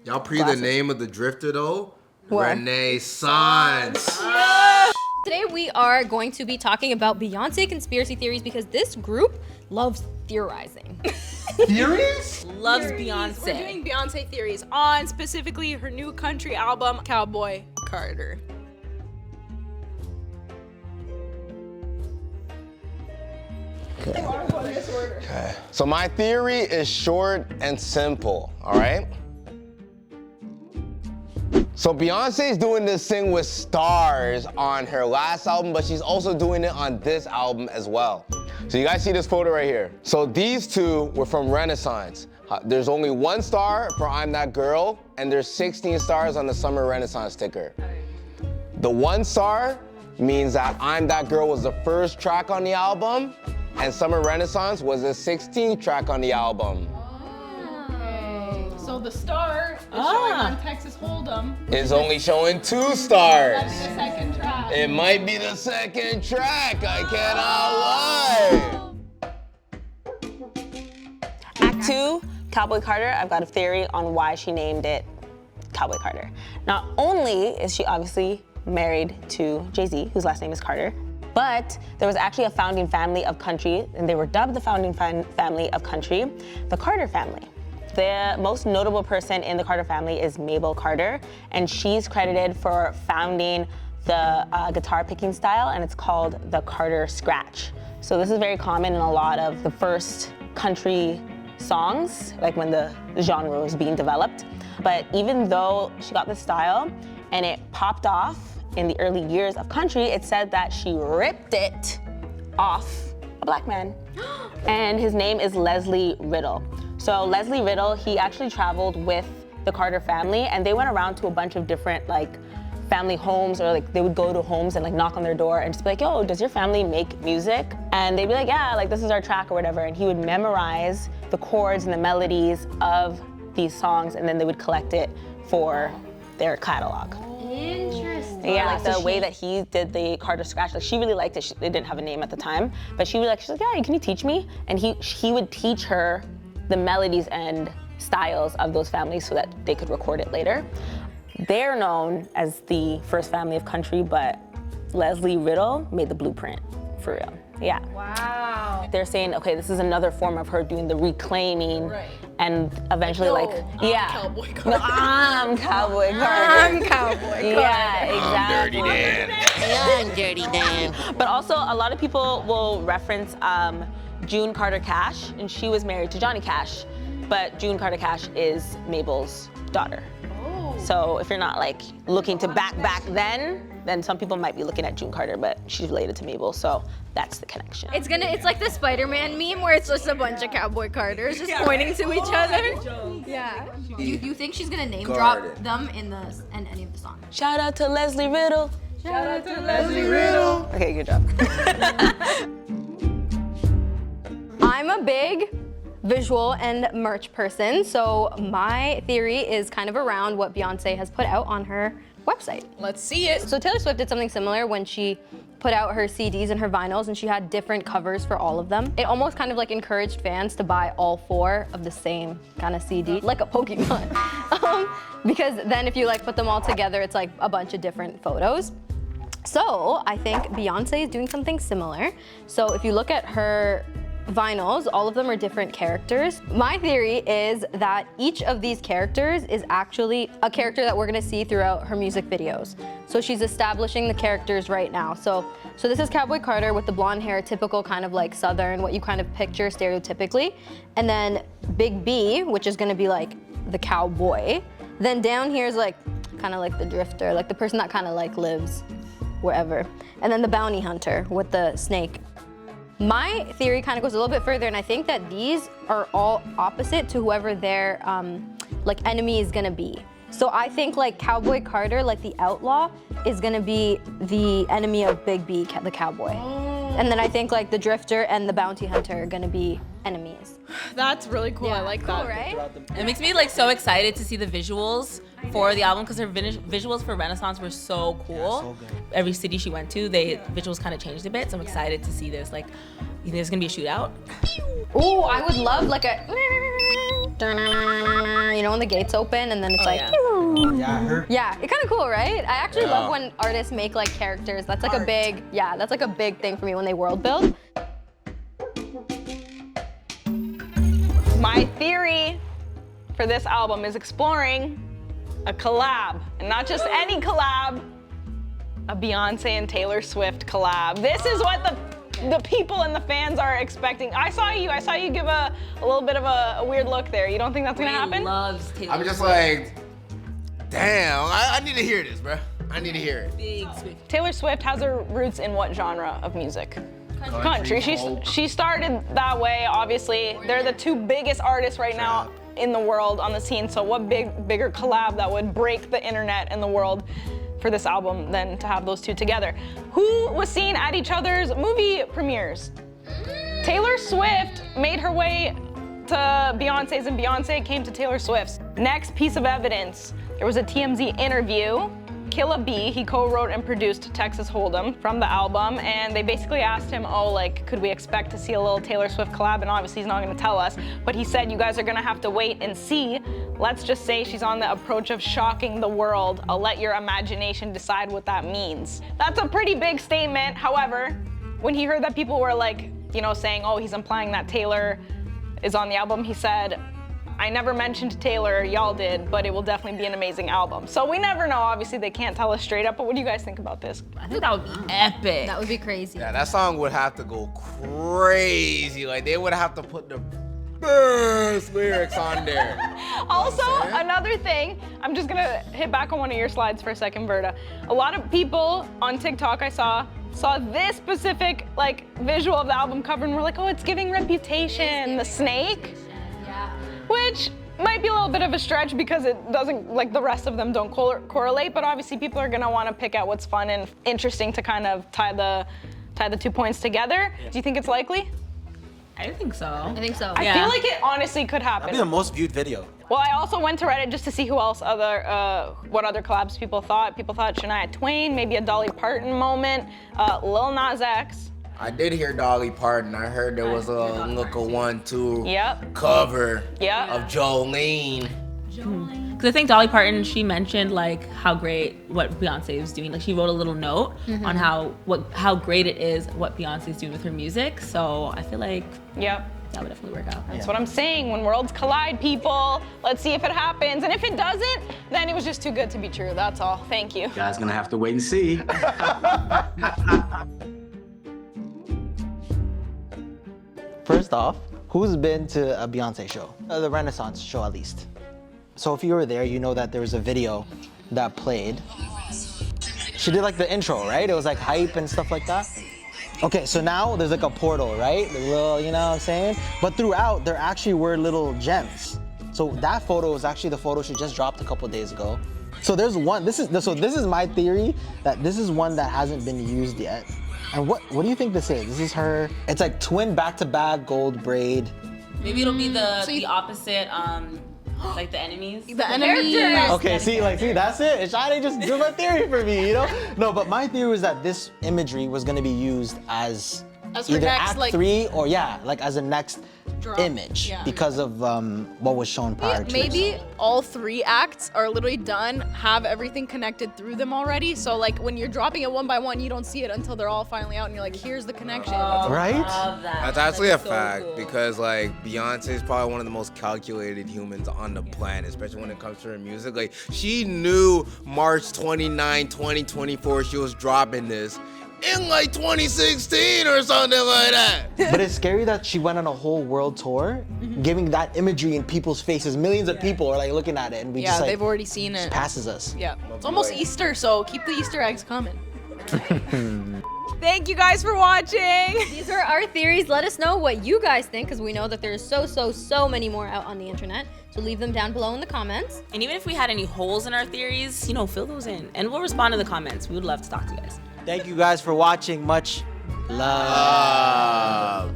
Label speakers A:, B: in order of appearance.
A: Y'all the name of the drifter though?
B: What?
A: Renaissance.
B: Today we are going to be talking about Beyonce conspiracy theories because this group loves theorizing.
A: Theories?
C: Loves
D: theories.
C: Beyonce.
D: We're doing Beyonce theories on specifically her new country album, Cowboy Carter.
E: Okay. So my theory is short and simple, all right? So Beyonce's doing this thing with stars on her last album, but she's also doing it on this album as well. So you guys see this photo right here. So these two were from Renaissance. There's only one star for I'm That Girl, and there's 16 stars on the Summer Renaissance sticker. The one star means that I'm That Girl was the first track on the album, and Summer Renaissance was the 16th track on the album.
D: So the star is showing on Texas Hold'em.
E: It's only showing 2 stars.
D: That's the second track.
E: It might be the second track, I cannot lie.
C: Act 2, Cowboy Carter. I've got a theory on why she named it Cowboy Carter. Not only is she obviously married to Jay-Z, whose last name is Carter, but there was actually a founding family of country, and they were dubbed the founding family of country, the Carter family. The most notable person in the Carter family is Mabel Carter, and she's credited for founding the guitar picking style, and it's called the Carter Scratch. So this is very common in a lot of the first country songs, like when the genre was being developed. But even though she got this style and it popped off in the early years of country, it said that she ripped it off a black man. And his name is Leslie Riddle. So Leslie Riddle, he actually traveled with the Carter family, and they went around to a bunch of different family homes, or they would go to homes and knock on their door and just be like, yo, does your family make music? And they'd be like, yeah, this is our track or whatever. And he would memorize the chords and the melodies of these songs, and then they would collect it for their catalog.
B: Interesting.
C: Yeah, the way that he did the Carter Scratch, she really liked it. They didn't have a name at the time, but she's like, yeah, can you teach me? And he would teach her the melodies and styles of those families so that they could record it later. They're known as the first family of country, but Leslie Riddle made the blueprint, for real. Yeah.
D: Wow.
C: They're saying, okay, this is another form of her doing the reclaiming, and eventually yeah.
D: Cowboy Carter.
C: No, I'm Cowboy Carter.
B: I'm Cowboy Carter.
C: Yeah, exactly.
A: I'm Dirty Dan.
F: I'm Dirty Dan.
C: But also, a lot of people will reference June Carter Cash, and she was married to Johnny Cash, but June Carter Cash is Mabel's daughter. So if you're not looking to back then some people might be looking at June Carter, but she's related to Mabel, so that's the connection.
B: It's like the Spider-Man meme where it's just a bunch of Cowboy Carters just pointing to each other. Yeah. Do you think she's gonna name drop them in any of the songs?
C: Shout out to Leslie Riddle.
D: Shout out to Leslie Riddle.
C: Okay, good job.
B: I'm a big visual and merch person, so my theory is kind of around what Beyonce has put out on her website.
D: Let's see it.
B: So Taylor Swift did something similar when she put out her CDs and her vinyls, and she had different covers for all of them. It almost kind of encouraged fans to buy all 4 of the same kind of CD, like a Pokemon. Because then if you put them all together, it's a bunch of different photos. So I think Beyonce is doing something similar. So if you look at her vinyls, all of them are different characters. My theory is that each of these characters is actually a character that we're gonna see throughout her music videos. So she's establishing the characters right now. So this is Cowboy Carter with the blonde hair, typical kind of Southern, what you kind of picture stereotypically. And then Big B, which is gonna be the cowboy. Then down here is kind of the drifter, the person that kind of lives wherever. And then the bounty hunter with the snake. My theory kind of goes a little bit further, and I think that these are all opposite to whoever their enemy is gonna be. So I think Cowboy Carter, the outlaw, is gonna be the enemy of Big B, the cowboy. And then I think the drifter and the bounty hunter are gonna be enemies.
D: That's really cool. I like that.
B: Cool, right?
C: It makes me so excited to see the visuals for the album, because her visuals for Renaissance were so cool. Every city she went to, visuals kind of changed a bit, so I'm excited to see this.
G: think there's gonna be a shootout?
B: Ooh, I would love like a, you know, when the gates open and then it's like, yeah, it's kind of cool, right? I actually love when artists make like characters. That's like a big, that's like a big thing for me when they world build.
C: My theory for this album is exploring a collab, and not just any collab, a Beyonce and Taylor Swift collab. This is what the people and the fans are expecting. I saw you give a little bit of a weird look there. You don't think that's gonna happen?
G: Loves Taylor
A: I'm just
G: Swift.
A: like, damn, I need to hear this, bro. I need to hear it.
G: Big Swift.
C: Taylor Swift has her roots in what genre of music? Country.
A: folk.
C: She started that way, obviously. They're the two biggest artists right now in the world on the scene, so what bigger collab that would break the internet and the world for this album than to have those two together? Who was seen at each other's movie premieres? Taylor Swift made her way to Beyonce's and Beyonce came to Taylor Swift's. Next piece of evidence, there was a TMZ interview. Killa B, he co-wrote and produced Texas Hold'em from the album, and they basically asked him, oh, like, could we expect to see a little Taylor Swift collab? And obviously he's not gonna tell us, but he said, you guys are gonna have to wait and see. Let's just say she's on the approach of shocking the world. I'll let your imagination decide what that means. That's a pretty big statement. However, when he heard that people were like, you know, saying, oh, he's implying that Taylor is on the album, he said, I never mentioned Taylor, y'all did, but it will definitely be an amazing album. So we never know, obviously they can't tell us straight up, but what do you guys think about this?
G: I think that would be epic.
B: That would be crazy.
A: Yeah, that song would have to go crazy. Like, they would have to put the best lyrics on there.
C: Also, another thing, I'm just gonna hit back on one of your slides for a second, Verda. A lot of people on TikTok I saw this specific like visual of the album cover and were like, oh, it's giving Reputation, the snake. Which might be a little bit of a stretch because it doesn't, like the rest of them don't correlate, but obviously people are gonna wanna pick out what's fun and interesting to kind of tie the 2 points together. Do you think it's likely?
G: I think so.
B: I think so.
C: I feel like it honestly could happen.
H: That'd be the most viewed video.
C: Well, I also went to Reddit just to see what other collabs people thought. People thought Shania Twain, maybe a Dolly Parton moment, Lil Nas X.
A: I did hear Dolly Parton. I heard there was a look a 1-2 cover of Jolene.
G: Because I think Dolly Parton, she mentioned like how great what Beyonce is doing. Like she wrote a little note on how great it is what Beyonce is doing with her music. So I feel like that would definitely work out.
C: That's what I'm saying. When worlds collide, people, let's see if it happens. And if it doesn't, then it was just too good to be true. That's all. Thank you.
H: You guys gonna have to wait and see.
I: First off, who's been to a Beyonce show? The Renaissance show, at least. So if you were there, you know that there was a video that played. She did like the intro, right? It was like hype and stuff like that. Okay, so now there's like a portal, right? The little, you know what I'm saying? But throughout, there actually were little gems. So that photo is actually the photo she just dropped a couple days ago. So there's one, this is my theory that this is one that hasn't been used yet. And what do you think this is? This is her, it's like twin back-to-back gold braid.
G: Maybe it'll be the opposite, like the enemies.
D: The enemies.
I: Okay, see, that's it. Shadi just drew a theory for me, you know? No, but my theory was that this imagery was gonna be used as
D: As her
I: either
D: next,
I: act
D: like-
I: 3 or like as a next
D: Drop.
I: image
D: Yeah.
I: because of what was shown prior to it.
D: Maybe all 3 acts are literally done, have everything connected through them already. So like when you're dropping it one by one, you don't see it until they're all finally out and you're like, here's the connection.
I: Right?
G: Love that.
A: That's actually a
G: so
A: fact
G: cool.
A: because like Beyonce is probably one of the most calculated humans on the planet, especially when it comes to her music. Like she knew March 29, 2024 she was dropping this in like 2016 or something like that.
I: But it's scary that she went on a whole world tour, giving that imagery in people's faces. Millions of people are like looking at it and we
D: Yeah,
I: just like,
D: they've already seen it.
I: passes us.
D: Yeah, it's almost Easter, so keep the Easter eggs coming. Thank you guys for watching.
B: These are our theories. Let us know what you guys think, because we know that there's so many more out on the internet. So leave them down below in the comments.
G: And even if we had any holes in our theories, you know, fill those in. And we'll respond to the comments. We would love to talk to you guys.
I: Thank you guys for watching. Much love.